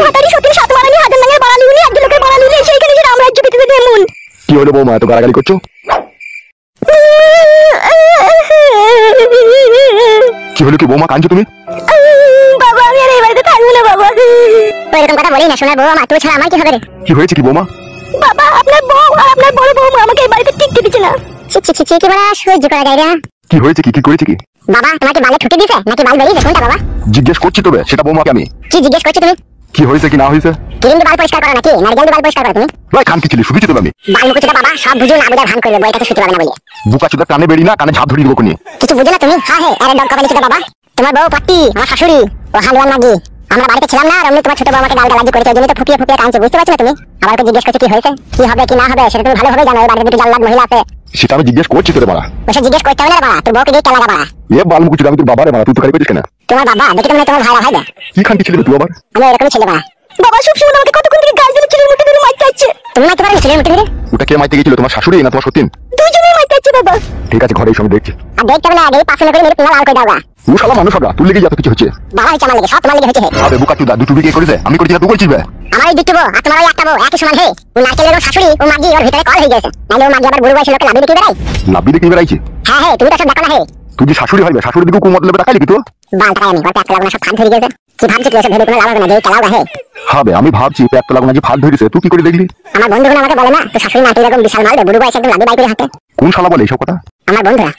হাতারি সত্যি সাত মারানি হাজার নাঙ্গের বাড়ালি উনি একজন লোকের বাড়ালি উনি সেইখানে যে রামরাজ্য পেতে পেতে এমন। কি হলো বৌমা, এত গালাগালি করছো? কি হলো কি বৌমা, কাঁদছো তুমি? বাবা আমি আর এই বাড়িতে থাকবো না বাবা। ওইরকম কথা বলি না সোনার বউ, আমার তুই ছাড়া আমার কি হবে রে? কি হয়েছে কি বৌমা? বাবা আপনার বউ আর আপনার বড় বৌমা আমাকে এই বাড়িতে টিকতে দিচ্ছে না। ছি ছি ছি, কি বলা সহ্য করা যায় না। কি হয়েছে কি, কি করেছে কি? বাবা তোমাকে বালে ঠুকে দিয়েছে নাকি বাল বেরিয়েছে কোনটা বাবা? জিজ্ঞেস করছি তবে সেটা বৌমাকে আমি। কি জিজ্ঞেস করছো তুমি? কি হয়েছে কি না হয়েছে? কিরিম বাল পরিষ্কার করো নাকি নারকেল বাল পরিষ্কার করো তুমি? ভাই খান কি ছিলি শুনেছি তবে আমি। বাল মুকুচটা বাবা সব বুঝো না বুঝার ভান করবে বইটাকে শুতে পারবে না বলে। বুকা চুদা কানে বেরি না, কানে ঝাপ ধরিয়ে দেবো কোনি। কিছু বুঝো না তুমি? হ্যাঁ হ্যাঁ আরে ডগ কবে বাবা। তোমার বউ পাট্টি আমার শাশুড়ি ও হালুয়ান নাগি। আমরা বাড়িতে ছিলাম না আর অমনি তোমার ছোট বউ আমাকে গালাগালি করেছে, ওই জন্য তো ফুপিয়ে ফুপিয়ে কাঁদছে, বুঝতে পারছো না তুমি? আবার ওকে জিজ্ঞেস করছো কি হয়েছে কি হবে কি না হবে সেটা তুমি ভালোভাবে জানো। এই বাড়িতে দুটো জাল্লাদ মহিলা আছে। সেটা আমি জিজ্ঞেস করছি তোরে বাড়া। ওসব জিজ্ঞেস করতে হবে না বাবা, তোর বউকে দিয়ে কেলাগা বাবা। এ বাল মুকুচু, আমি তোর বাবারে বাড়া, তুই তো খালি করিস কেন? তোমার বাবা দেখি তুমি তোমার ভাইরা ভাইবে। কি খান কি ছিলি তুই আবার? আমি এরকমই ছেলে বাবা। বাবা সব সময় আমাকে কতক্ষণ থেকে গাল দিলে ছেলের মুঠে ধরে মারতে চাইছে। তুমি মারতে পারো ছেলের মুঠে ধরে? ওটা কে মাইতে গেছিল, তোমার শাশুড়ি না তোমার সতীন? দুইজনেই মারতে চাইছে বাবা। ঠিক আছে ঘরে সঙ্গে দেখছি। আর দেখতে হবে না আগে পাশে করে মেরে লাল করে দাওগা। ও শালা মানুষ হবে, তুই লেগে যত কিছু হচ্ছে। বাবা হচ্ছে আমার লেগে, সব তোমার লেগে হচ্ছে। আবে বুকা চুদা, দুটো বিয়ে করেছে, আমি করেছি না তুই করেছিস? আমার এই দিকটুকু আর তোমার ওই একটা বউ একই সমান হে। ও নারকেলের শাশুড়ি ও মাগি ওর ভিতরে কল হয়ে গেছে। নালে ও মাগি আবার বুড়ো বয়সে লোকে লাভি দেখি বেড়াই। লাভি দেখি বেড়াইছি? হ্যাঁ হ্যাঁ তুমি তো সব দেখো না হে। তুই যে শাশুড়ি হইবে, শাশুড়ির দিকে কুমত লেবে টাকাইলি কি তুই? বাল টাকা আমি ঘরতে একটা লাগনা সব ফাঁদ ধরে গেছে। কি ভাবছি কি এসব ভেবে কোনো লাভ হবে না, যেই চালাও হে। হবে আমি ভাবছি পেট লাগা নাকি ফাঁদ ধরেছে, তুই কি করে দেখলি? আমার বন্ধুরা আমাকে বলে না তো শাশুড়ি নাকি এরকম বিশাল মাল বুড়ো বয়সে একদম লাভি বাই করে হাতে। কোন শালা বলে এইসব কথা? আমার বন্ধুরা।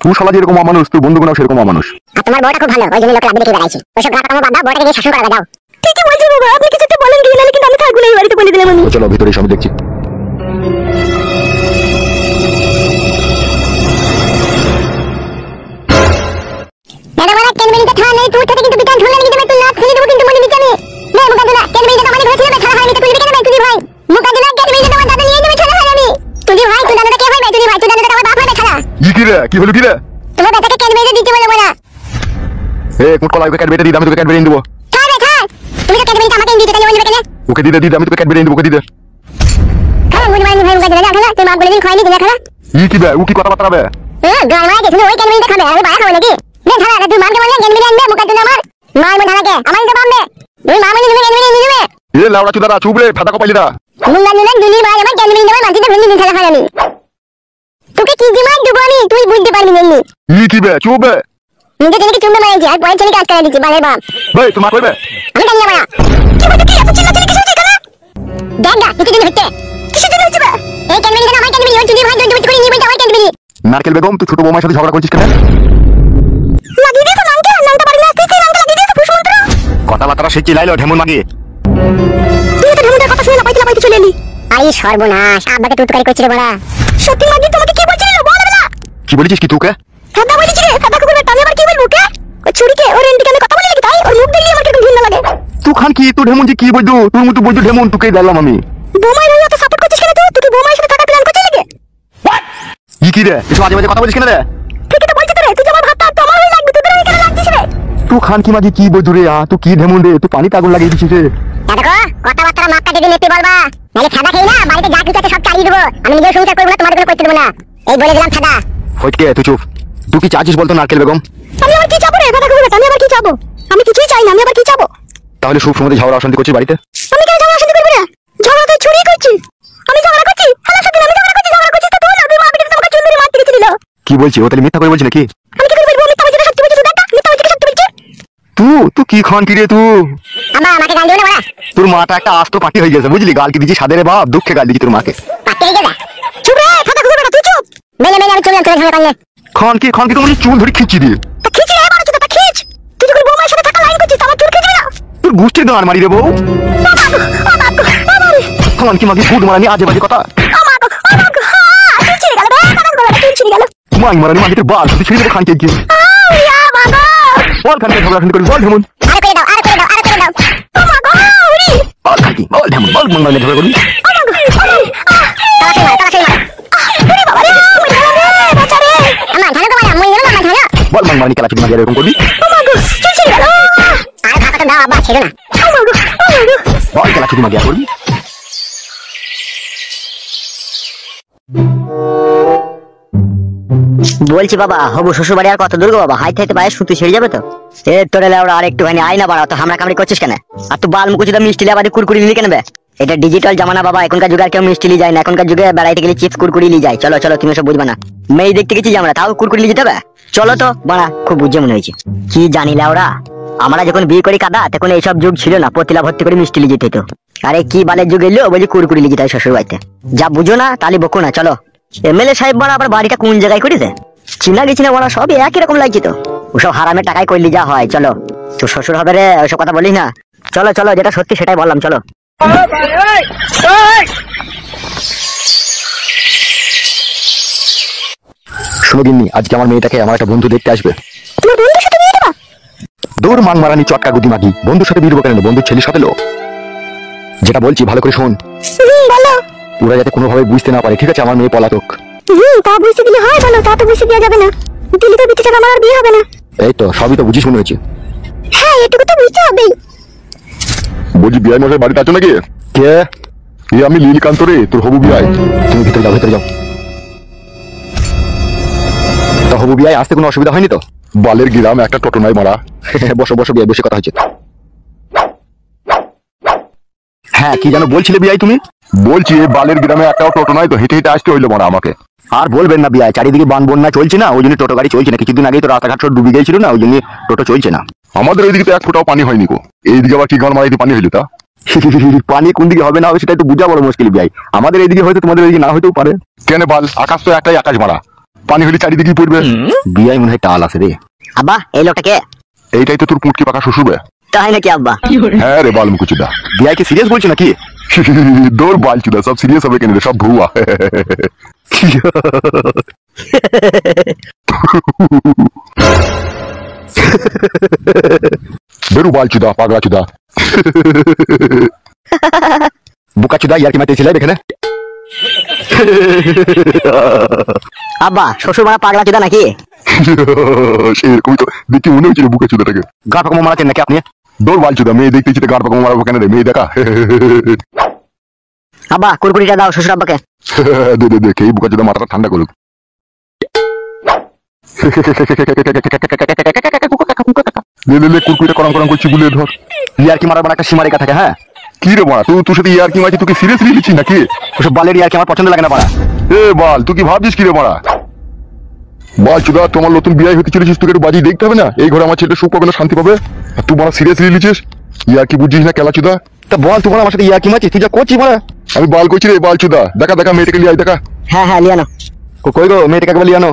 তুই শালা যেরকম অমানুষ, তোর বন্ধুগুলো সেরকম অমানুষ। আর তোমার বউটা খুব ভালো, ওই জন্য লোকে লাভি দেখি বেড়াইছে। ওইসব গাটা আমার বাবা বউটাকে দিয়ে শাসন করা দাও। ঠিকই বলছো বাবা, আপনি কিছু একটা বলেন কি নালে কিন্তু আমি থাকবো না এই বাড়িতে বলে দিলাম আমি। চলো ভিতরে এসে আমি দেখছি। দাদা বলা ক্যানবেরিতে খাওয়া নেই, তুই থেকে কিন্তু বিকাল ঝুলে নিয়ে যাবে, তুই না খুলে দেবো কিন্তু মনে নিচে নে মুকাদুলা। ক্যানবেরিতে তো মানে ধরেছিল না, খাওয়া হয়নি তো তুই কেন ভাই? তুই ভাই মুকাদুলা ক্যানবেরিতে তোমার দাদা নিয়ে যাবে, খাওয়া হয় আমি। তুই ভাই তুই দাদাটা কে ভাই? তুই ভাই তুই দাদাটা আমার বাপ হবে খাওয়া। কি রে, কি হলো কি রে? তোমার বেটাকে ক্যানবেরিতে দিতে বলে বলা। এ কোন কলাই ওকে ক্যাডবেরি দিই, আমি তোকে ক্যাডবেরি দেবো। খাবে খা, তুমি তো ক্যানবেরিতে আমাকে দিতে কেন বলবে কেন? ওকে দিদে দিদে, আমি তোকে ক্যাডবেরি দেবো, ওকে দিদে। খাও মুনি ভাই মুকাদুলা যা খাওয়া, তুই মা বলে দিন খাইনি দিনা খাওয়া। কি বে, ও কি কথা বার্তা বে? গাল মারা গেছিল ওই ক্যানবেরিতে খাবে, আমি বাইরে খাবো নাকি? নে খাওয়া না, তুই মাকে বললে ক্যানবেরি আনবে মুকাদুলা আমার। মা মন ঢালাকে আমার তো বামবে। তুই মা বলে দিবে ক্যানবেরি নিয়ে যাবে। এ লাউড়া চুদারা চুপ রে, ফাটা কপাইলি দা। মুকাদুলা দিলি ভাই আমার ক্যানবেরি দেবে, মাটিতে ভেঙে দিন খাওয়া আমি। তোকে কি দিমাগ দেবো আমি, তুই বুঝতে পারবি না এমনি। কি বে, চুপ বে। নিজে ছেলেকে চুমে মারাইছি আর পরের ছেলেকে কাজ করে দিচ্ছি বালের বাপ। ভাই তোমার কইবে? আমি জানি না কি বলতে কি এত চিল্লাচিল্লি কিছু হচ্ছে এখানে? দেখ না কিছু দিন হচ্ছে কিসের জন্য হচ্ছে? এই ক্যানবেরি না আমার ক্যানবেরি, ওই চুদি ভাই দুই করে নিয়ে বলতে আমার ক্যানবেরি। নারকেল বেগম, তুই ছোট বৌমার সাথে ঝগড়া করছিস কেন? লাগিয়ে দিয়েছো নামটা, নামটা পারি না, তুই নামটা লাগিয়ে দিয়েছো ফুসমন্ত্র। কথা বার্তা সে চিল্লাইলো ঢেমুন মাগি। তুই তো ঢেমুনের কথা শুনে লাপাইতে চলে এলি। আরে সর্বনাশ, আব্বাকে তুতকারি করছিস রে বড়া। সত্যি মাগি তোমাকে কি বলছিস রে বল না। কি বলেছিস কি তোকে? সাদা বলেছিস রে, সাদা কুকুরের টানে আবার কি বলবো কে? ওই ছুরিকে ওর এন্টিকানে কথা বলে নাকি তাই ওর মুখ দেখলে আমার কিরকম ঘৃণা লাগে। তুই খান কি তুই ঢেমুন যে কি বলদু, তুই মতো বলদু ঢেমুন, তোকে দিলাম আমি। বোমাই হয়ে এত সাপোর্ট করছিস কেন তুই? তুই কি বোমাইয়ের সাথে থাকা প্ল্যান করছিস নাকি? কি রে এসব আজে বাজে কথা বলছিস কেন রে? ঠিকই তো বলছিস রে, তুই যে আমার ভাতটা তোমার হয়ে লাগবে, তোদের হয়ে কেন লাগছিস রে? তুই খান কি মাগি কি বলদু রে, তুই কি ঢেমুন রে, তুই পানিতে আগুন লাগিয়ে দিছিস রে। দেখো কথাবার্তা মাপটা যদি নেতে বলবা নালে ফাদা খেই না বাড়িতে যা কিছু আছে সব চালিয়ে দেবো। আমি নিজেও সংসার করবো না, তোমাদের কোনো করতে দেবো না, এই বলে দিলাম ফাদা। হইটকে তুই চুপ। তুই কি চাচ্ছিস বলতো নারকেল বেগম? আমি আবার কি চাবো রে ফাদা কুকুর? আমি আবার কি চাবো? আমি কিছুই চাই না, আমি আবার কি চাবো? তাহলে সব সময় ঝগড়া অশান্তি করছিস বাড়িতে? আমি কেন ঝগড়া অশান্তি করবো রে? ঝগড়া তো ছুরি করছি। আমি ঝগড়া করছি? হ্যালো সত্যি আমি ঝগড়া করছি তো তুই না, তুই মা বিটিতে তোমাকে চুন ধরে মারতে গেছিল। কি বলছিস, ও তাহলে মিথ্যা করে বলছিস নাকি? আমি কি করে বলবো মিথ্যা বলছি না সত্যি বলছি? তুই দেখ মিথ্যা বলছি কি সত্যি বলছি? তুই কি খান কি রে তুই? আমাকে গাল দিও না বড়া। তোর মাটা একটা আস্ত পাটি হয়ে গেছে বুঝলি, গাল কি দিছি সাদের বাপ, দুঃখে গাল দিছি তোর মাকে। পাটি হয়ে গেছে? চুপ রে ফাদা কুকুর বেটা, তুই চুপ। মেলে আমি চুপ করে ঝগড়া করলে খান কি তোমার চুল ধরে খিঁচি দিয়ে। তা খিচ রে বড় চুদা, খিচ। তুই যখন বোমার সাথে থাকা লাইন করছিস আমার চুল খিচবি না? তোর গুষ্টির গান মারি রে বউ। খান কি মাগি ফুট মারানি আজে বাজে কথা। মাই মারানি মাগি তোর বাল তুই ছিঁড়ে দেবো খান কে গিয়ে। বল খান কে ঝগড়া অশান্তি করবি, বল ঢেমুন। আর করে দাও বল খান কি, বল ঢেমুন, বল মন মানে ঝগড়া করবি। বল মান মারানি খেলা চুটি মাগি এরকম করবি। আর ভাগটা দাও আবার ছেড়ে না। বল খেলা চুটি মাগি আর করবি। বলছি বাবা, হবু শ্বশুর বাড়ি আর কত দূর গো বাবা? হাইতে হাইতে পায়ে সুতি ছেড়ে যাবে তো। এ তোরে লেওড়া আর একটুখানি আয় না বাড়া, তো হামড়া কামড়ি করছিস কেন? আর তুই বাল মুকুচিটা মিষ্টি লেবাদি কুরকুরি নিলি কেন বে? এটা ডিজিটাল জামানা বাবা, এখনকার যুগে আর কেউ মিষ্টি নিয়ে যায় না। এখনকার যুগে বেড়াইতে গেলে চিপস কুরকুরি নিয়ে যায়। চলো চলো, তুমি সব বুঝবে না। মেয়ে দেখতে গেছি আমরা, তাও কুরকুরি নিয়ে যেতে হবে? চলো তো বাড়া, খুব বুঝে মনে হয়েছে। কি জানি লেওড়া, আমরা যখন বিয়ে করি কাদা, তখন এইসব যুগ ছিল না। পতিলা ভর্তি করে মিষ্টি নিয়ে যেতে হতো। আরে কি বালের যুগ এলো, বলছি কুরকুরি নিয়ে যেতে হয় শ্বশুর বাড়িতে। যা বুঝো না তাহলে বকো না। চলো। এমএলএ সাহেব বাড়া আবার বাড়িটা কোন জায়গায় করেছে? চিনা গেছি না বাড়া, সবই একই রকম লাগছে তো। ওসব হারামের টাকায় করলি যা হয়। চলো, তো শ্বশুর হবে রে, ওইসব কথা বলিস না। চলো চলো, যেটা সত্যি সেটাই বললাম, চলো। শুনো গিন্নি, আজকে আমার মেয়েটাকে আমার একটা বন্ধু দেখতে আসবে। তোমার বন্ধুর সাথে বিয়ে দেবা? দূর মাং মারানি চটকা গুদি মাগি, বন্ধুর সাথে বিয়ে দেবো কেন? বন্ধুর ছেলের সাথে লো। যেটা বলছি ভালো করে শোন। বলো। ওরা যাতে কোনোভাবে বুঝতে না পারে, ঠিক আছে? আমার মেয়ে পলাতক। তা বুঝতে দিলে হয় বলো, তা তো বুঝতে দেওয়া যাবে না। দিলে তো বিটি ছাড়া আমার আর বিয়ে হবে না। এই তো সবই তো বুঝিস মনে হচ্ছে। হ্যাঁ, এটুকু তো বুঝতে হবেই। বলছি বিয়াই মশাই বাড়িতে আছো নাকি? কে? এই আমি লীলকান্ত রে, তোর হবু বিয়াই। তুমি ভিতরে যাও, ভিতরে যাও। তা হবু বিয়াই, আসতে কোনো অসুবিধা হয়নি তো? বালের গিরাম একটা টোটো নাই মারা। বসো বসো বিয়াই, বসে কথা হচ্ছে। হ্যাঁ, কি যেন বলছিলে বিয়াই তুমি? বলছি বালের গ্রামে একটাও টোটো নাই তো, হেঁটে হেঁটে আসতে হইলো মারা আমাকে। আর বলবেন না বিয়াই, চারিদিকে বান বন্যা চলছে না, ওই জন্য টোটো গাড়ি চলছে না। কিছুদিন আগেই তো রাস্তাঘাট সব ডুবে গেছিল না, ওই জন্য টোটো চলছে না। আমাদের এইদিকে তো এক ফোঁটাও পানি হয়নি গো। এইদিকে আবার কি গান মারাইতে পানি হইলো তা? পানি কোন দিকে হবে না হবে সেটা একটু বুঝা বড় মুশকিল বিয়াই। আমাদের এইদিকে হয়তো তোমাদের এইদিকে না হইতেও পারে। কেন বাল, আকাশ তো একটাই আকাশ মারা, পানি হলে চারিদিকে পড়বে। বিয়াই মনে হয় টাল আছে রে। আব্বা, এই লোকটাকে? এইটাই তো তোর পুটকি পাকা শ্বশুর বে। তাই নাকি আব্বা? হ্যাঁ রে বাল মুকুচুদা। বিয়াই কি সিরিয়াস বলছি নাকি? দৌড় বালচুদা, সব সিরিয়াস হবে কেন রে? সব ভুয়া। বেরু বালচুদা, পাগলা চুদা। বুকা চুদা, ইয়ার কি মাইতে ছিল এখানে? আব্বা, শ্বশুর মারা পাগলা চোদা নাকি? সেরকমই তো দেখি মনে হয়েছিল বুকা চুদাটাকে। গা পাকামো মারাচ্ছেন নাকি আপনি? দৌড় বালচুদা, মেয়ে দেখতে ইচ্ছে গা পাকামো মারাবো কেন রে? মেয়ে দেখা। আব্বা, কুরকুরিটা দাও শ্বশুর আব্বাকে। দে দে দে, এই বুকা চুদা মাথাটা ঠান্ডা করুক। কুরকুরিটা করম করম করছি বলে ধর। ইয়ার কি মারার একটা সীমা রেখা থাকে। হ্যাঁ কি রে বাড়া, তুই তোর সাথে ইয়ার কি মারছি? তোকে সিরিয়াসলি নিচ্ছি নাকি? ওসব বালের ইয়ার কি আমার পছন্দ লাগে না বাড়া। এ বাল, তুই কি ভাবছিস কি রে বাড়া? বাল চুদা, তোমার নতুন বিয়ে হতে চলেছিস, তোকে একটু বাজি দেখতে হবে না? এই ঘরে আমার ছেলেটা সুখ পাবে না, শান্তি পাবে। আর তুই বাড়া সিরিয়াসলি নিচ্ছিস? ইয়ার কি বুঝছিস না কেলা চুদা? তা বল, তুই আমার সাথে ইয়ার কি মারছিস? তুই যা করছিস বাড়া। আমি বাল করছি রে বাল চুদা। দেখা দেখা মেয়েটাকে লিয়ে আয়, দেখা। হ্যাঁ হ্যাঁ, লিয়ানো। কই গো মেয়েটাকে একবার লিয়ে আনো।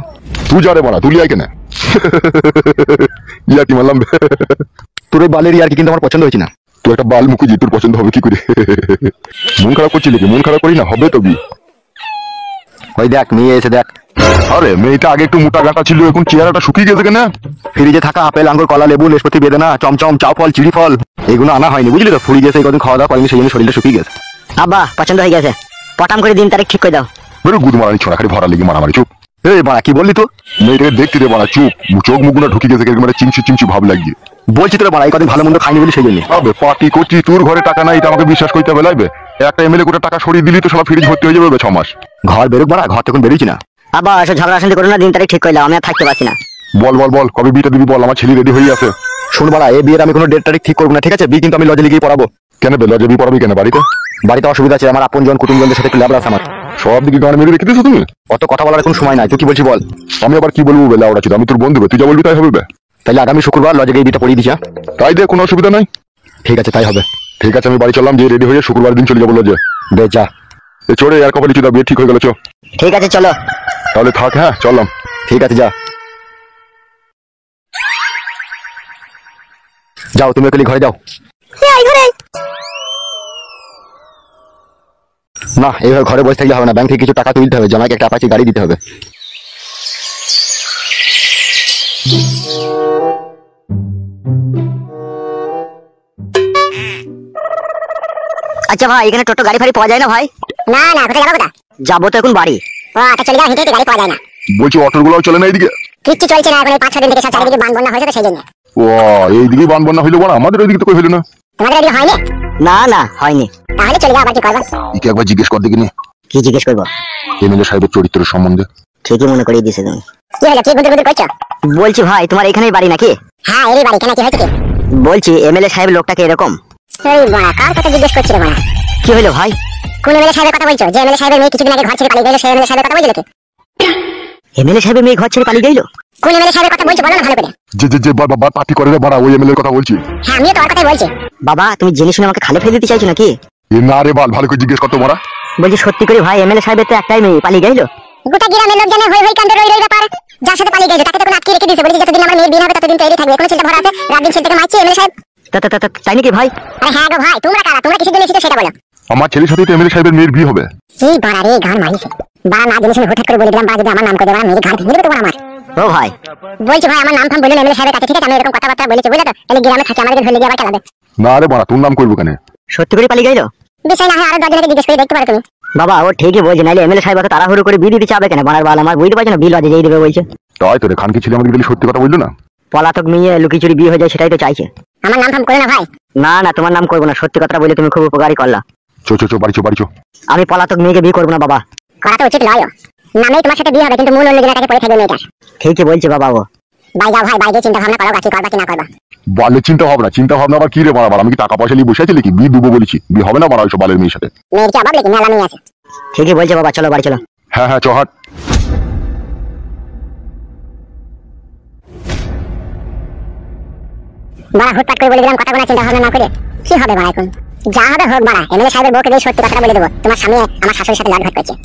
তুই যা রে বাড়া, তুই লিয়ে আয় কেন? ইয়ার কি মারলাম? তোর ওই বালের ইয়ার কি কিন্তু আমার পছন্দ হয়েছে না। তুই একটা বাল মুখুজি, তোর পছন্দ হবে কি করে? মন খারাপ করছিস নাকি? মন খারাপ করি না, হবে তো বিয়ে। ওই দেখ মেয়ে এসে দেখ। আরে মেয়েটা আগে একটু মোটা গাঁটা ছিল, এখন চেহারাটা শুকিয়ে গেছে কেন? ফ্রিজে থাকা আপেল, আঙ্গুর, কলা, লেবু, নাশপাতি, বেদানা, চমচম, চাও ফল, চিড়ি ফল এগুলো আনা হয়নি, বুঝলি তো? ফুরি গেছে, এই কদিন খাওয়া দাওয়া করেনি, সেই জন্য শরীরটা শুকিয়ে গেছে। আব্বা, পছন্দ হয়ে গেছে, পটাম করে দিন তারিখ ঠিক করে দাও। বেরো গুদ মারানি ছোড়া, খালি ভরা লেগে মারামারি। চুপ। এই বাড়া, কি বললি তো? মেয়েটাকে দেখতে রে বাড়া, চুপ। চোখ মুখগুলো ঢুকে গেছে, মানে চিমচি চিমচি ভাব লাগছে। বলছি তোরা বাড়া, এই কদিন ভালো মন্দ খাইনি বলি সেই জন্য। আবে পার্টি করছি, তোর ঘরে টাকা নাই, এটা আমাকে বিশ্বাস করতে হবে লাগবে? একটা এমএলএ করে টাকা সরিয়ে দিলি তো সব ফ্রিজ ভর্তি হয়ে যাবে 6 মাস। ঘর বেরোক বাড়া, ঘর তখন বেরোচ্ছি না। আব্বা, এসব ঝগড়া শান্তি করো না, দিন তারিখ ঠিক করে দাও, আমি আর থাকতে পারছি না। বল বল বল, কবে বিয়েটা দিবি বল, আমার ছেলে রেডি হয়ে আছে। শোন বাড়া, এই বিয়ের আমি কোনো ডেট তারিখ ঠিক করবো না, ঠিক আছে? বিয়ে কিন্তু আমি লজে লিখেই পড়াবো। কেন বে, লজে বিয়ে পড়াবি কেন? বাড়িতে বাড়িতে অসুবিধা আছে, আমার আপনজন কুটুমজনদের সাথে একটু ল্যাবড়া আছে আমার। সব দিকে গান মেরে রেখে দিয়েছো তুমি। অত কথা বলার এখন সময় নাই, তুই কি বলছি বল। আমি আবার কি বলবো বেলা, ওরা ছিল আমি তোর বন্ধু, তুই যা বলবি তাই হবে। তাইলে আগামী শুক্রবার লজে গিয়ে বিয়েটা পড়িয়ে দিস। তাই দে, কোনো অসুবিধা নাই। ঠিক আছে, তাই হবে। ঠিক আছে, আমি বাড়ি চললাম, যে রেডি হয়ে শুক্রবার দিন চলে যাবো লজে। বেশ যা। এ চড়ে আর কপালি চুদা, বিয়ে ঠিক হয়ে গেল। চো ঠিক আছে, চলো তাহলে থাক। হ্যাঁ চললাম। ঠিক আছে, যা যাও, তুমি একালি ঘরে যাও। না, এইভাবে ঘরে বসে থাকলে হবে না, ব্যাংক থেকে কিছু টাকা তুলতে হবে, জামাইকে একটা অ্যাপাচি গাড়ি দিতে হবে। আচ্ছা ভাই, এখানে টোটো গাড়ি ফাড়ি পাওয়া যায় না ভাই? না না, কোথায় যাবো? কোথা যাবো তো এখন বাড়ি। ও আচ্ছা, চলে যাও, হেঁটে হেঁটে গাড়ি পাওয়া যায় না। বলছি অটোর গুলাও চলে না এইদিকে? কিচ্ছু চলছে না এখন, এই 5-6 দিন থেকে সব চারিদিকে বান বন্যা হয়েছে তো সেই জন্য। ও এইদিকে বান বন্যা হইলো বড়, আমাদের ওইদিকে তো কই হইলো না। তোমাদের এদিকে হয়নি? না না, হয়নি। তাহলে চলে যাও, আবার কি করবা? একে একবার জিজ্ঞেস কর দেখিনি। কি জিজ্ঞেস করবো? এমএলএ সাহেবের চরিত্রের সম্বন্ধে। ঠিকই মনে করিয়ে দিছে তুমি। কি হলো, কি গুদুর গুদুর করছো? বলছি ভাই তোমার এখানেই বাড়ি নাকি? হ্যাঁ এরই বাড়ি, কেন কি হয়েছে কি? বলছি এমএলএ সাহেব লোকটাকে এরকম। এই বাড়া কার কথা জিজ্ঞেস করছিস রে বাড়া? কি হলো ভাই? কোন এমএলএ সাহেবের কথা বলছো? যে এমএলএ সাহেবের মেয়ে কিছুদিন আগে ঘর ছেড়ে পালিয়ে গেল, সেই এমএলএ সাহেবের কথা বলছো নাকি? এমএলএ সাহেবের মেয়ে ঘর ছেড়ে পালিয়ে গেল? কোন এমএলএ সাহেবের কথা বলছো বলো না ভালো করে। যে বাবা পার্টি করে রে বাড়া, ওই এমএলএ এর কথা বলছি। হ্যাঁ আমিও তোমার কথাই বলছি। বাবা তুমি জেনে শুনে আমাকে খালে ফেলে দিতে চাইছো নাকি? এ না রে বাল, ভালো করে জিজ্ঞেস করতো মারা। বলছি সত্যি করে ভাই এমএলএ সাহেবের তো একটাই মেয়ে পালিয়ে গেল? গোটা গ্রামের লোক জানে হই হই কান্দে রই রই ব্যাপার। যার সাথে পালিয়ে গেল তাকে তো আটকে রেখে দিয়েছে, বলেছে যতদিন আমার মেয়ের বিয়ে হবে ততদিন তৈরি থাকবে। কোনো চিন্তা ভরা আছে? রাত দিন ছেলেটাকে মারছে এমএলএ সাহেব। তাই নাকি ভাই? আরে হ্যাঁ গো ভাই, তোমরা কারা? তোমরা কিসের জন্য এসেছো সেটা বলো। আমার ছেলের সাথে তো এমএলএ সাহেবের মেয়ের বিয়ে হবে। কি বাড়া রে গান মারিছে বাড়া, না জেনে শুনে হুটহাট করে বলে দিলাম, বাড়া যদি আমার নাম করে দেওয়া মেয়ের ঘাড় ভেঙে দেবে তোমার আমার। ও ভাই বলছি ভাই আমার নাম ফাম বলুন এমএলএ সাহেবের কাছে, ঠিক আছে? আমি এরকম কথাবার্তা বলেছি বুঝলে তো, তাহলে গ্রামে থাকি আমাদের ধরে গিয়ে আবার খেলাবে। না রে বাড়া, তোর নাম করবো কেন? সত্যি করে পালিয়ে গেল? বিষয় না হয় আরো 10 জনকে জিজ্ঞেস করে দেখতে পারো তুমি। বাবা ও ঠিকই বলছে, নাইলে এমএলএ সাহেব তো তাড়াহুড়ো করে বিয়ে দিতে চাবে কেন? বানার বাল আমার বুঝতে পারছো না, বিল বাজে যেই দেবে বলছে। তাই তো রে, খানকি ছেলে আমাকে দিলি সত্যি কথা বললো না। পলাতক মেয়ে লুকিচুরি বিয়ে হয়ে যায় সেটাই তো চাইছে। আমার নাম ফাম করে না ভাই। না তোমার নাম করবো না, সত্যি কথা বলে তুমি খুব উপকারী করলা। চো বাড়ি চো। আমি পলাতক মেয়েকে বিয়ে করবো না বাবা। করা তো উচিত নয়। নামেই তোমার সাথে বিয়ে হবে কিন্তু মূল অন্য জায়গাটাকে পড়ে থাকবে মেয়েটার। ঠিকই বলছে বাবা ও। ভাই যাও ভাই, বাইরে চিন্তা ভাবনা করো কি করবা কি না করবা। বালের চিন্তা ভাবনা আবার কি রে বাড়া? আমি কি টাকা পয়সা নিয়ে বসে আছি নাকি? বিয়ে দেবো বলেছি, বিয়ে হবে না বাড়া ওইসব বালের মেয়ের সাথে। মেয়ের কি অভাব নাকি? মেলা মেয়ে আছে। ঠিকই বলছে বাবা, চলো বাড়ি চলো। হ্যাঁ চ হাট। বাড়া হুটপাট করে বলে দিলাম, কথা কোনো চিন্তা ভাবনা না করে কি হবে বাড়া এখন? যা হবে হোক বাড়া, এমএলএ সাহেবের বউকে দিয়ে সত্যি কথাটা বলে দেবো, তোমার স্বামী আমার শাশুড়ির সাথে লটঘট করছে।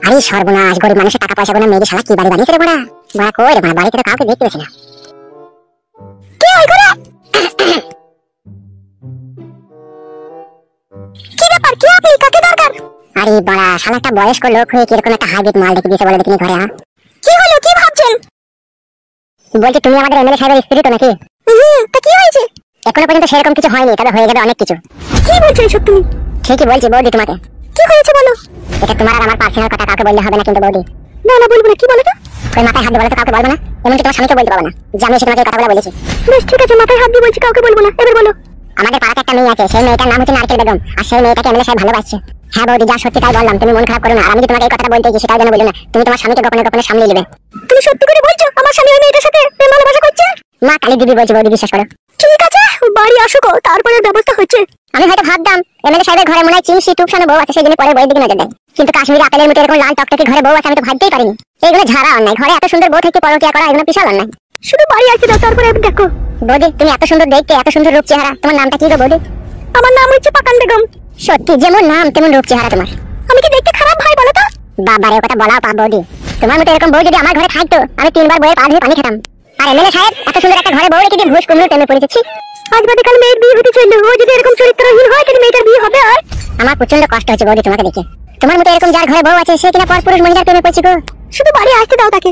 আরে সর্বনাশ, গরিব মানুষের টাকা পয়সা কোনো মেয়েদের শালা কি বাড়ি বানিয়েছে রে বড়া? বড়া কই রে বড়া, বাড়িতে তো কাউকে দেখতে পেছি না। কি হই করে? কি ব্যাপার? কি আপনি কাকে দরকার? আরে বড়া শালাটা বয়স্ক লোক হয়ে কিরকম একটা হাইব্রিড মাল দেখে দিয়েছে বলে দেখিনি ঘরে। হ্যাঁ কি হলো, কি ভাবছেন? বলছি তুমি আমাদের এমএলএ সাহেবের স্ত্রী তো নাকি? তা কি হয়েছে? এখনো পর্যন্ত সেরকম কিছু হয়নি, তবে হয়ে যাবে অনেক কিছু। কি বলছো এসব তুমি? ঠিকই বলছি বৌদি, তোমাকে কি হয়েছে বলো। এটা তোমার আর আমার পার্সোনাল কথা, কাউকে বললে হবে না কিন্তু বৌদি। না বলবো না। কি বলো তো? ওই মাথায় হাত দিয়ে বলো তো, কাউকে বলবো না। এমনকি তোমার স্বামীকে বলতে পারবো না যে আমি এসে তোমাকে এই কথাগুলো বলেছি। বেশ ঠিক আছে, মাথায় হাত দিয়ে বলছি কাউকে বলবো না, এবার বলো। আমাদের পাড়াতে একটা মেয়ে আছে, সেই মেয়েটার নাম হচ্ছে নারকেল বেগম, আর সেই মেয়েটাকে এমএলএ সাহেব ভালোবাসছে। হ্যাঁ বৌদি, যা সত্যি তাই বললাম, তুমি মন খারাপ করো না। আর আমি যে তোমাকে এই কথাটা বলতে গেছি সেটাও যেন বলো না, তুমি তোমার স্বামীকে গোপনে সামলে নেবে। তুমি সত্যি করে বলছো আমার স্বামী ওই মেয়েটার সাথে প্রেম ভালোবাসা করছে? মা কালী দিদি বলছি বৌদি, বিশ্বাস করো। ঠিক আছে বাড়ি আসো, তারপরে ব্যবস্থা হচ্ছে। আমি হয়তো ভাবতাম এমএলএ সাহেবের ঘরে মনে হয় চিংসি টুকসানো বউ আছে, সেই জন্য পরে বইয়ের দিকে নজর দেয়, কিন্তু কাশ্মীরি আপেলের মতো এরকম লাল টকটকে ঘরে বউ আছে আমি তো ভাবতেই পারিনি। এইগুলো ঝাড়া অন্যায়, ঘরে এত সুন্দর বউ থেকে পরকিয়া করা এগুলো বিশাল অন্যায়। শুধু বাড়ি আসতে দাও, তারপরে দেখো। বৌদি তুমি এত সুন্দর দেখতে, এত সুন্দর রূপ চেহারা, তোমার নামটা কি গো বৌদি? আমার নাম হচ্ছে পাকান বেগম। সত্যি যেমন নাম তেমন রূপ চেহারা তোমার। আমি কি দেখতে খারাপ ভাই বলো তো? বাবারে কথা বলাও পাপ বৌদি, তোমার মতো এরকম বউ যদি আমার ঘরে থাকতো আমি 3 বার বইয়ের পা ধুয়ে পানি খেতাম। আর এমএলএ সাহেব এত সুন্দর একটা ঘরে বউ রেখে দিয়ে ভুষ কুমড়ো প্রেমে পড়েছি। আজ বাদে কাল মেয়ের বিয়ে হতে চললো, ও যদি এরকম চরিত্রহীন হয় তাহলে মেয়েটার বিয়ে হবে? আর আমার প্রচন্ড কষ্ট হচ্ছে বৌদি তোমাকে দেখে। তোমার মতো এরকম যার ঘরে বউ আছে সে কিনা পরপুরুষ মহিলার প্রেমে পড়ছে গো। শুধু বাড়ি আসতে দাও তাকে।